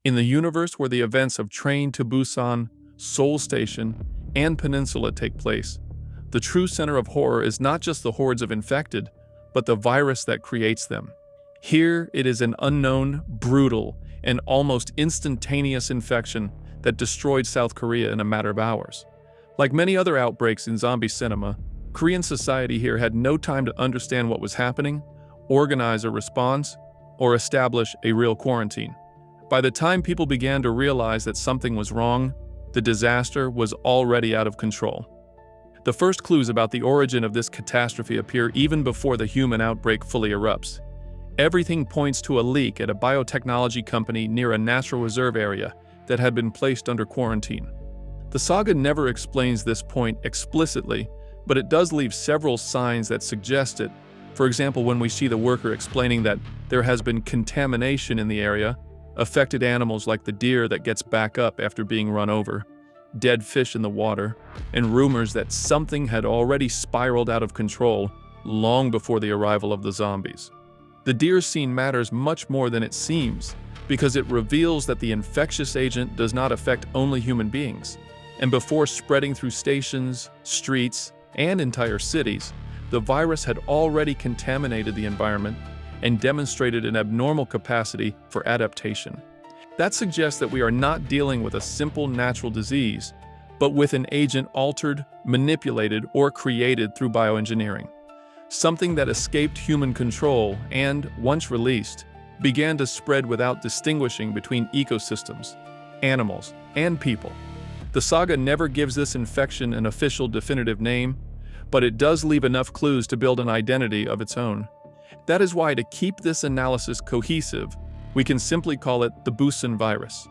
In the universe where the events of Train to Busan, Seoul Station, and Peninsula take place, the true center of horror is not just the hordes of infected, but the virus that creates them. Here, it is an unknown, brutal, and almost instantaneous infection that destroyed South Korea in a matter of hours. Like many other outbreaks in zombie cinema, Korean society here had no time to understand what was happening, organize a response, or establish a real quarantine. By the time people began to realize that something was wrong, the disaster was already out of control. The first clues about the origin of this catastrophe appear even before the human outbreak fully erupts. Everything points to a leak at a biotechnology company near a natural reserve area that had been placed under quarantine. The saga never explains this point explicitly, but it does leave several signs that suggest it. For example, when we see the worker explaining that there has been contamination in the area, affected animals like the deer that gets back up after being run over, dead fish in the water, and rumors that something had already spiraled out of control long before the arrival of the zombies. The deer scene matters much more than it seems, because it reveals that the infectious agent does not affect only human beings. And before spreading through stations, streets, and entire cities, the virus had already contaminated the environment and demonstrated an abnormal capacity for adaptation. That suggests that we are not dealing with a simple natural disease, but with an agent altered, manipulated, or created through bioengineering. Something that escaped human control and, once released, began to spread without distinguishing between ecosystems, animals, and people. The saga never gives this infection an official definitive name, but it does leave enough clues to build an identity of its own. That is why, to keep this analysis cohesive, we can simply call it the Busan virus.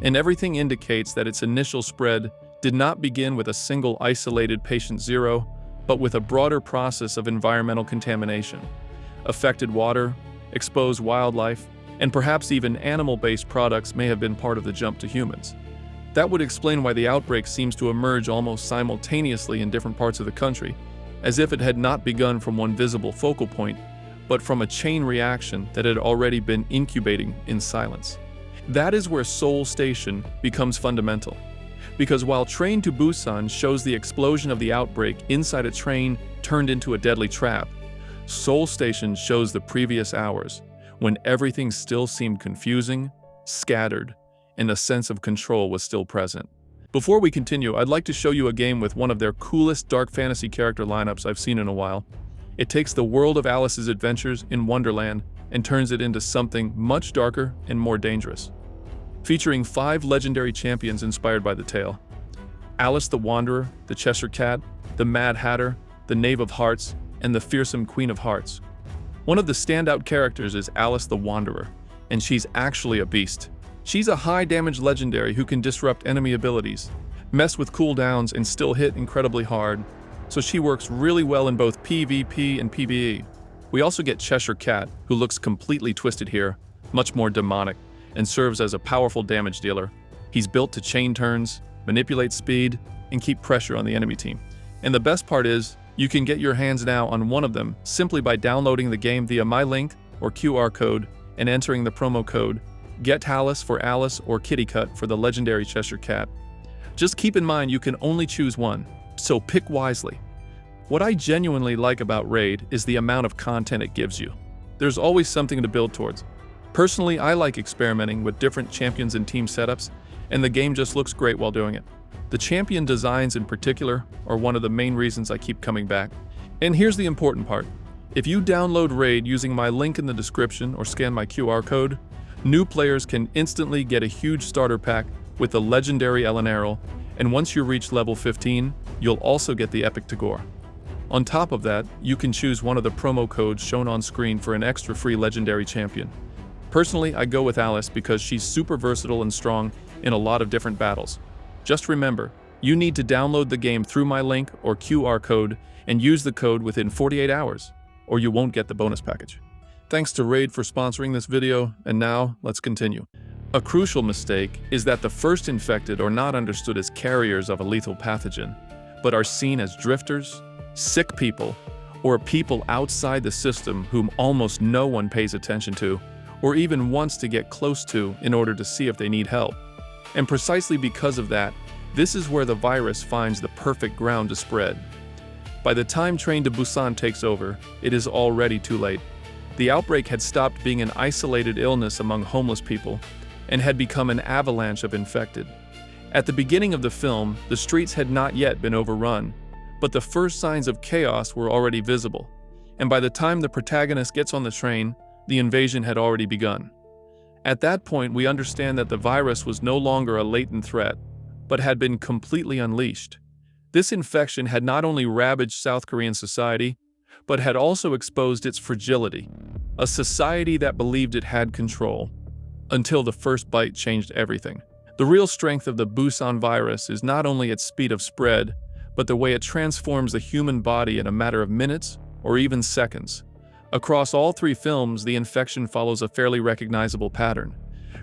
And everything indicates that its initial spread did not begin with a single isolated patient zero, but with a broader process of environmental contamination. Affected water, exposed wildlife, and perhaps even animal-based products may have been part of the jump to humans. That would explain why the outbreak seems to emerge almost simultaneously in different parts of the country, as if it had not begun from one visible focal point, but from a chain reaction that had already been incubating in silence. That is where Seoul Station becomes fundamental. Because while Train to Busan shows the explosion of the outbreak inside a train turned into a deadly trap, Seoul Station shows the previous hours, when everything still seemed confusing, scattered, and a sense of control was still present. Before we continue, I'd like to show you a game with one of their coolest dark fantasy character lineups I've seen in a while. It takes the world of Alice's adventures in Wonderland and turns it into something much darker and more dangerous. Featuring 5 legendary champions inspired by the tale: Alice the Wanderer, the Cheshire Cat, the Mad Hatter, the Knave of Hearts, and the fearsome Queen of Hearts. One of the standout characters is Alice the Wanderer, and she's actually a beast. She's a high-damage legendary who can disrupt enemy abilities, mess with cooldowns, and still hit incredibly hard, so she works really well in both PvP and PvE. We also get Cheshire Cat, who looks completely twisted here, much more demonic, and serves as a powerful damage dealer. He's built to chain turns, manipulate speed, and keep pressure on the enemy team. And the best part is, you can get your hands now on one of them simply by downloading the game via my link or QR code and entering the promo code GETALICE for Alice or KITTYCUT for the legendary Cheshire Cat. Just keep in mind you can only choose one, so pick wisely. What I genuinely like about Raid is the amount of content it gives you. There's always something to build towards. Personally, I like experimenting with different champions and team setups, and the game just looks great while doing it. The champion designs in particular are one of the main reasons I keep coming back. And here's the important part. If you download Raid using my link in the description or scan my QR code, new players can instantly get a huge starter pack with the legendary Elenaril, and once you reach level 15, you'll also get the epic Tagoar. On top of that, you can choose one of the promo codes shown on screen for an extra free legendary champion. Personally, I go with Alice because she's super versatile and strong in a lot of different battles. Just remember, you need to download the game through my link or QR code and use the code within 48 hours, or you won't get the bonus package. Thanks to Raid for sponsoring this video, and now let's continue. A crucial mistake is that the first infected are not understood as carriers of a lethal pathogen, but are seen as drifters, sick people, or people outside the system whom almost no one pays attention to, or even wants to get close to in order to see if they need help. And precisely because of that, this is where the virus finds the perfect ground to spread. By the time Train to Busan takes over, it is already too late. The outbreak had stopped being an isolated illness among homeless people and had become an avalanche of infected. At the beginning of the film, the streets had not yet been overrun, but the first signs of chaos were already visible, and by the time the protagonist gets on the train, the invasion had already begun. At that point, we understand that the virus was no longer a latent threat, but had been completely unleashed. This infection had not only ravaged South Korean society, but had also exposed its fragility, a society that believed it had control, until the first bite changed everything. The real strength of the Busan virus is not only its speed of spread, but the way it transforms the human body in a matter of minutes or even seconds. Across all three films, the infection follows a fairly recognizable pattern.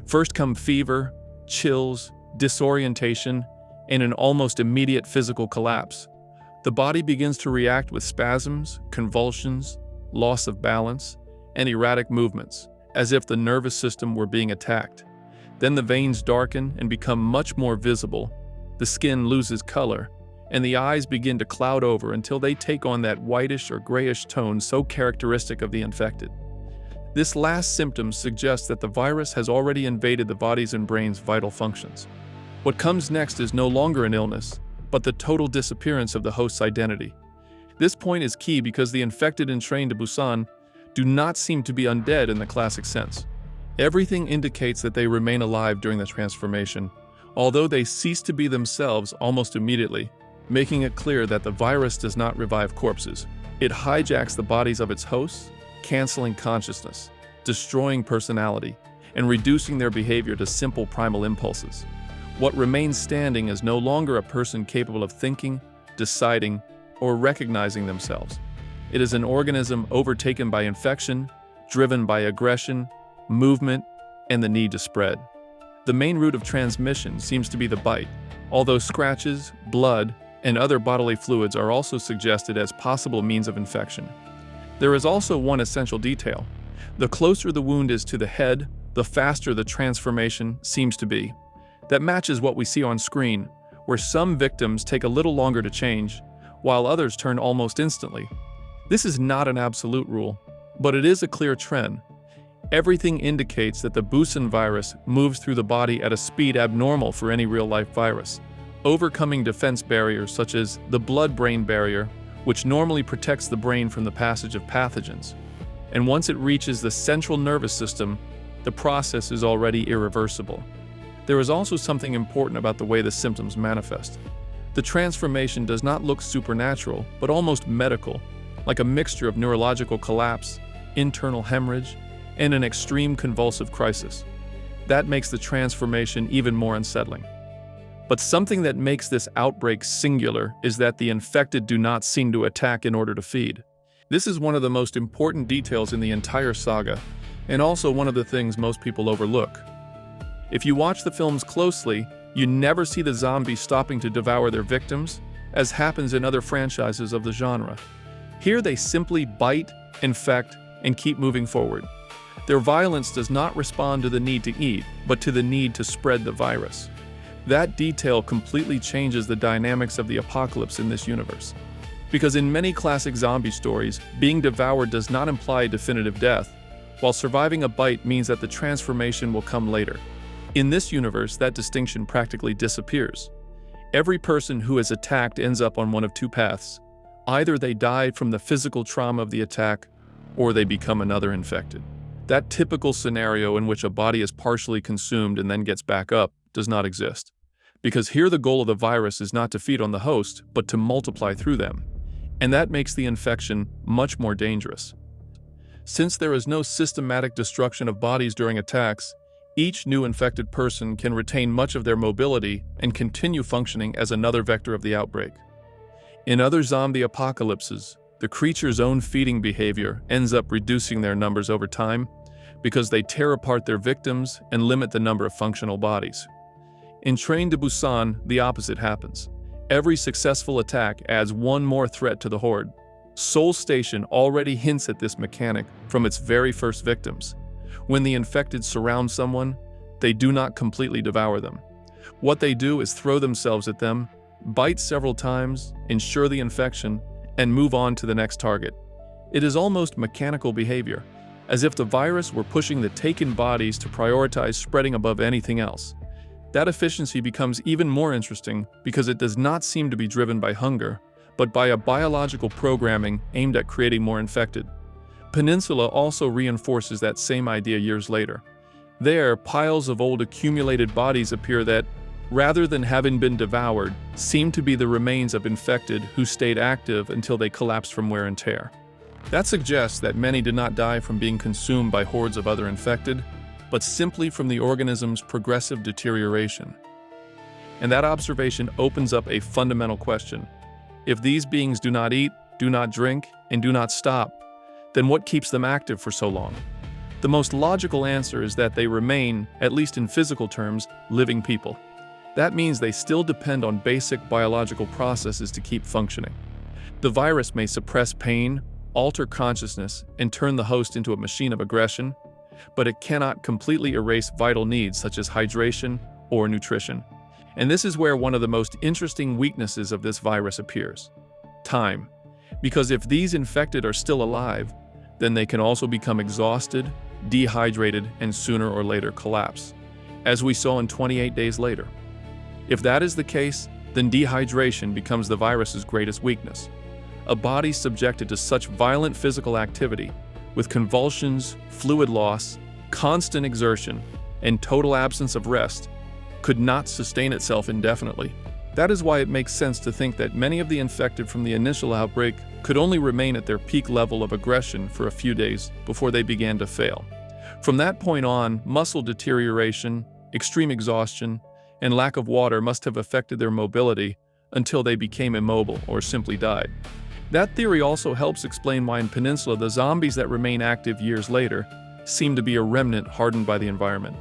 First come fever, chills, disorientation, and an almost immediate physical collapse. The body begins to react with spasms, convulsions, loss of balance, and erratic movements, as if the nervous system were being attacked. Then the veins darken and become much more visible, the skin loses color, and the eyes begin to cloud over until they take on that whitish or grayish tone so characteristic of the infected. This last symptom suggests that the virus has already invaded the body's and brain's vital functions. What comes next is no longer an illness, but the total disappearance of the host's identity. This point is key because the infected in Train to Busan do not seem to be undead in the classic sense. Everything indicates that they remain alive during the transformation, although they cease to be themselves almost immediately, making it clear that the virus does not revive corpses. It hijacks the bodies of its hosts, canceling consciousness, destroying personality, and reducing their behavior to simple primal impulses. What remains standing is no longer a person capable of thinking, deciding, or recognizing themselves. It is an organism overtaken by infection, driven by aggression, movement, and the need to spread. The main route of transmission seems to be the bite, although scratches, blood, and other bodily fluids are also suggested as possible means of infection. There is also one essential detail. The closer the wound is to the head, the faster the transformation seems to be. That matches what we see on screen, where some victims take a little longer to change, while others turn almost instantly. This is not an absolute rule, but it is a clear trend. Everything indicates that the Busan virus moves through the body at a speed abnormal for any real-life virus, overcoming defense barriers such as the blood-brain barrier, which normally protects the brain from the passage of pathogens. And once it reaches the central nervous system, the process is already irreversible. There is also something important about the way the symptoms manifest. The transformation does not look supernatural, but almost medical, like a mixture of neurological collapse, internal hemorrhage, and an extreme convulsive crisis. That makes the transformation even more unsettling. But something that makes this outbreak singular is that the infected do not seem to attack in order to feed. This is one of the most important details in the entire saga, and also one of the things most people overlook. If you watch the films closely, you never see the zombies stopping to devour their victims, as happens in other franchises of the genre. Here they simply bite, infect, and keep moving forward. Their violence does not respond to the need to eat, but to the need to spread the virus. That detail completely changes the dynamics of the apocalypse in this universe. Because in many classic zombie stories, being devoured does not imply definitive death, while surviving a bite means that the transformation will come later. In this universe, that distinction practically disappears. Every person who is attacked ends up on one of two paths. Either they die from the physical trauma of the attack, or they become another infected. That typical scenario in which a body is partially consumed and then gets back up does not exist. Because here the goal of the virus is not to feed on the host, but to multiply through them. And that makes the infection much more dangerous. Since there is no systematic destruction of bodies during attacks, each new infected person can retain much of their mobility and continue functioning as another vector of the outbreak. In other zombie apocalypses, the creature's own feeding behavior ends up reducing their numbers over time because they tear apart their victims and limit the number of functional bodies. In Train to Busan, the opposite happens. Every successful attack adds one more threat to the horde. Seoul Station already hints at this mechanic from its very first victims. When the infected surround someone, they do not completely devour them. What they do is throw themselves at them, bite several times, ensure the infection, and move on to the next target. It is almost mechanical behavior, as if the virus were pushing the taken bodies to prioritize spreading above anything else. That efficiency becomes even more interesting because it does not seem to be driven by hunger, but by a biological programming aimed at creating more infected. Peninsula also reinforces that same idea years later. There, piles of old accumulated bodies appear that, rather than having been devoured, seem to be the remains of infected who stayed active until they collapsed from wear and tear. That suggests that many did not die from being consumed by hordes of other infected, but simply from the organism's progressive deterioration. And that observation opens up a fundamental question. If these beings do not eat, do not drink, and do not stop, then what keeps them active for so long? The most logical answer is that they remain, at least in physical terms, living people. That means they still depend on basic biological processes to keep functioning. The virus may suppress pain, alter consciousness, and turn the host into a machine of aggression, but it cannot completely erase vital needs such as hydration or nutrition. And this is where one of the most interesting weaknesses of this virus appears: time. Because if these infected are still alive, then they can also become exhausted, dehydrated, and sooner or later collapse, as we saw in 28 days later. If that is the case, then dehydration becomes the virus's greatest weakness. A body subjected to such violent physical activity, with convulsions, fluid loss, constant exertion, and total absence of rest, could not sustain itself indefinitely. That is why it makes sense to think that many of the infected from the initial outbreak could only remain at their peak level of aggression for a few days before they began to fail. From that point on, muscle deterioration, extreme exhaustion, and lack of water must have affected their mobility until they became immobile or simply died. That theory also helps explain why in Peninsula the zombies that remain active years later seem to be a remnant hardened by the environment.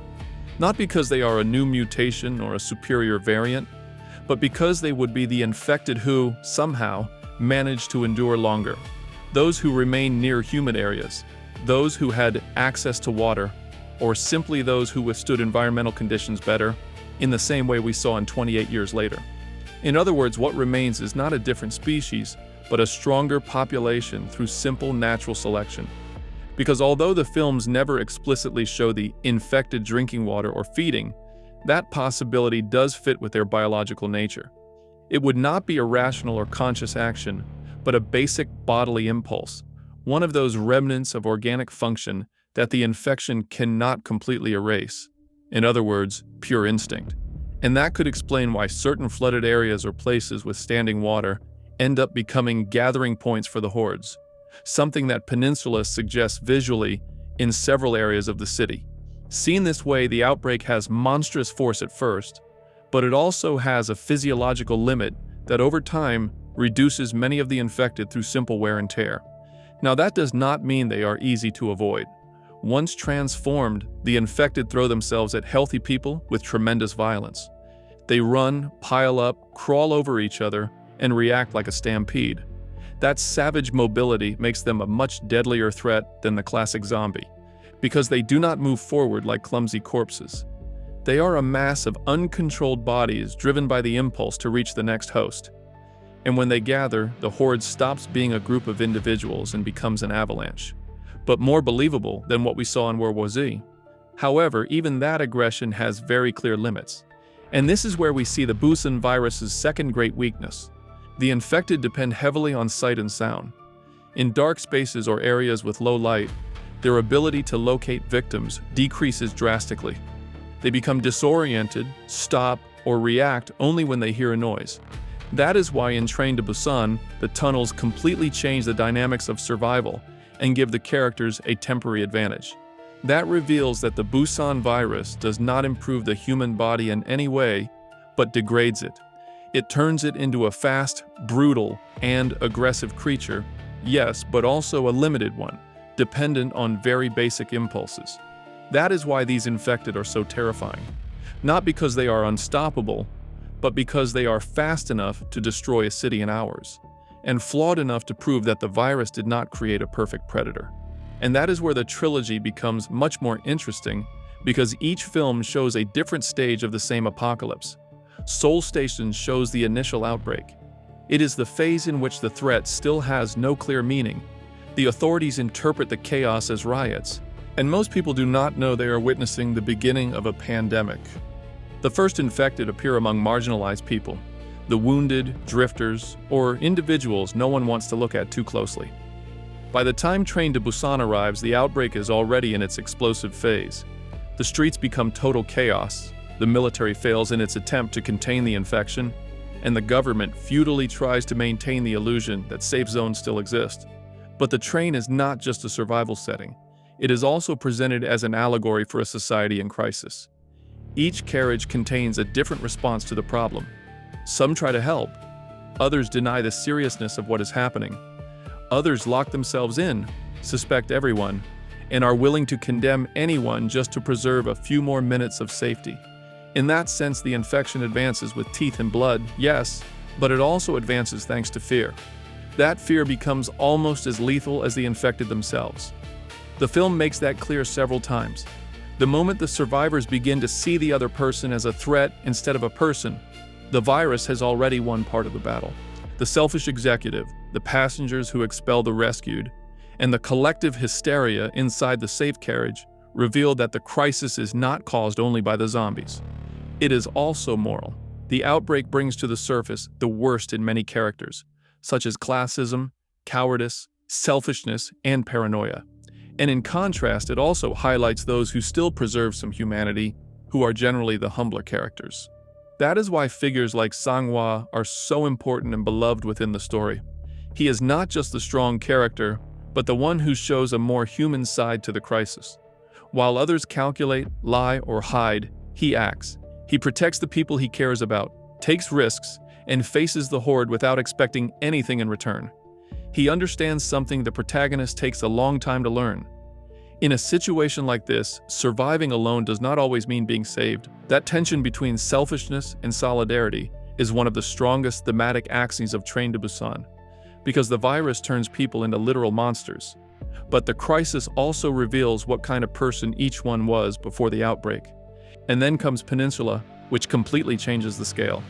Not because they are a new mutation or a superior variant, but because they would be the infected who, somehow, managed to endure longer. Those who remain near humid areas, those who had access to water, or simply those who withstood environmental conditions better, in the same way we saw in 28 years later. In other words, what remains is not a different species, but a stronger population through simple natural selection. Because although the films never explicitly show the infected drinking water or feeding, that possibility does fit with their biological nature. It would not be a rational or conscious action, but a basic bodily impulse, one of those remnants of organic function that the infection cannot completely erase. In other words, pure instinct. And that could explain why certain flooded areas or places with standing water end up becoming gathering points for the hordes, something that Peninsula suggests visually in several areas of the city. Seen this way, the outbreak has monstrous force at first, but it also has a physiological limit that over time reduces many of the infected through simple wear and tear. Now that does not mean they are easy to avoid. Once transformed, the infected throw themselves at healthy people with tremendous violence. They run, pile up, crawl over each other, and react like a stampede. That savage mobility makes them a much deadlier threat than the classic zombie, because they do not move forward like clumsy corpses. They are a mass of uncontrolled bodies driven by the impulse to reach the next host. And when they gather, the horde stops being a group of individuals and becomes an avalanche. But more believable than what we saw in World War Z. However, even that aggression has very clear limits. And this is where we see the Busan virus's second great weakness. The infected depend heavily on sight and sound. In dark spaces or areas with low light, their ability to locate victims decreases drastically. They become disoriented, stop, or react only when they hear a noise. That is why in Train to Busan, the tunnels completely change the dynamics of survival and give the characters a temporary advantage. That reveals that the Busan virus does not improve the human body in any way, but degrades it. It turns it into a fast, brutal, and aggressive creature, yes, but also a limited one, dependent on very basic impulses. That is why these infected are so terrifying. Not because they are unstoppable, but because they are fast enough to destroy a city in hours, and flawed enough to prove that the virus did not create a perfect predator. And that is where the trilogy becomes much more interesting, because each film shows a different stage of the same apocalypse. Seoul Station shows the initial outbreak. It is the phase in which the threat still has no clear meaning. The authorities interpret the chaos as riots, and most people do not know they are witnessing the beginning of a pandemic. The first infected appear among marginalized people, the wounded, drifters, or individuals no one wants to look at too closely. By the time Train to Busan arrives, the outbreak is already in its explosive phase. The streets become total chaos, the military fails in its attempt to contain the infection, and the government futilely tries to maintain the illusion that safe zones still exist. But the train is not just a survival setting. It is also presented as an allegory for a society in crisis. Each carriage contains a different response to the problem. Some try to help. Others deny the seriousness of what is happening. Others lock themselves in, suspect everyone, and are willing to condemn anyone just to preserve a few more minutes of safety. In that sense, the infection advances with teeth and blood, yes, but it also advances thanks to fear. That fear becomes almost as lethal as the infected themselves. The film makes that clear several times. The moment the survivors begin to see the other person as a threat instead of a person, the virus has already won part of the battle. The selfish executive, the passengers who expel the rescued, and the collective hysteria inside the safe carriage reveal that the crisis is not caused only by the zombies. It is also moral. The outbreak brings to the surface the worst in many characters, such as classism, cowardice, selfishness, and paranoia. And in contrast, it also highlights those who still preserve some humanity, who are generally the humbler characters. That is why figures like Sang-hwa are so important and beloved within the story. He is not just the strong character, but the one who shows a more human side to the crisis. While others calculate, lie, or hide, he acts. He protects the people he cares about, takes risks, and faces the horde without expecting anything in return. He understands something the protagonist takes a long time to learn. In a situation like this, surviving alone does not always mean being saved. That tension between selfishness and solidarity is one of the strongest thematic axes of Train to Busan, because the virus turns people into literal monsters. But the crisis also reveals what kind of person each one was before the outbreak. And then comes Peninsula, which completely changes the scale.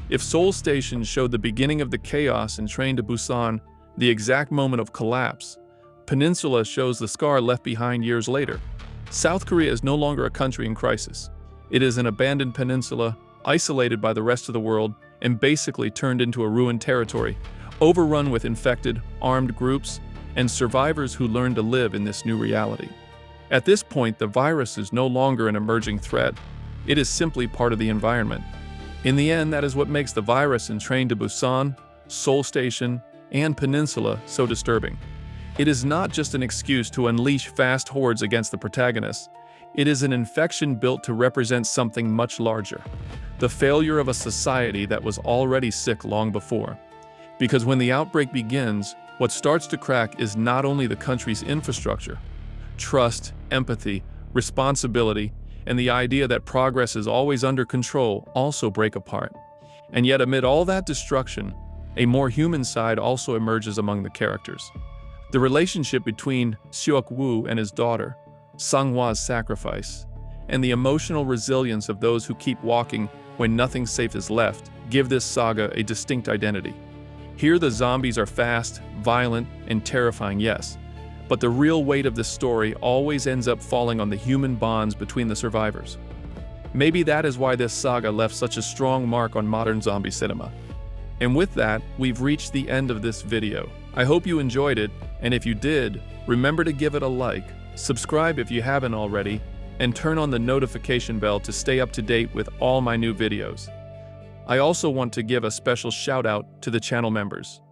If Seoul Station showed the beginning of the chaos in Train to Busan, the exact moment of collapse, Peninsula shows the scar left behind years later. South Korea is no longer a country in crisis. It is an abandoned peninsula, isolated by the rest of the world, and basically turned into a ruined territory, overrun with infected, armed groups, and survivors who learn to live in this new reality. At this point, the virus is no longer an emerging threat. It is simply part of the environment. In the end, that is what makes the virus in Train to Busan, Seoul Station, and Peninsula so disturbing. It is not just an excuse to unleash fast hordes against the protagonists. It is an infection built to represent something much larger, the failure of a society that was already sick long before. Because when the outbreak begins, what starts to crack is not only the country's infrastructure. Trust, empathy, responsibility, and the idea that progress is always under control also break apart. And yet amid all that destruction, a more human side also emerges among the characters. The relationship between Seok-woo and his daughter, Sang-hwa's sacrifice, and the emotional resilience of those who keep walking when nothing safe is left give this saga a distinct identity. Here the zombies are fast, violent, and terrifying, yes, but the real weight of this story always ends up falling on the human bonds between the survivors. Maybe that is why this saga left such a strong mark on modern zombie cinema. And with that, we've reached the end of this video. I hope you enjoyed it, and if you did, remember to give it a like, subscribe if you haven't already, and turn on the notification bell to stay up to date with all my new videos. I also want to give a special shout out to the channel members.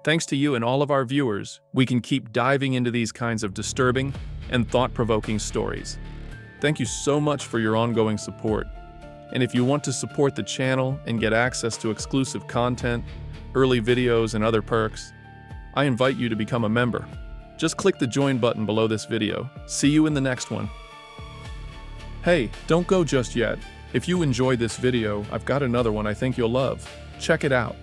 Thanks to you and all of our viewers, we can keep diving into these kinds of disturbing and thought-provoking stories. Thank you so much for your ongoing support. And if you want to support the channel and get access to exclusive content, early videos, and other perks, I invite you to become a member. Just click the join button below this video. See you in the next one. Hey, don't go just yet. If you enjoyed this video, I've got another one I think you'll love. Check it out.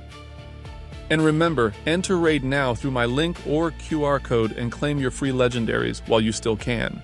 And remember, enter raid now through my link or QR code and claim your free legendaries while you still can.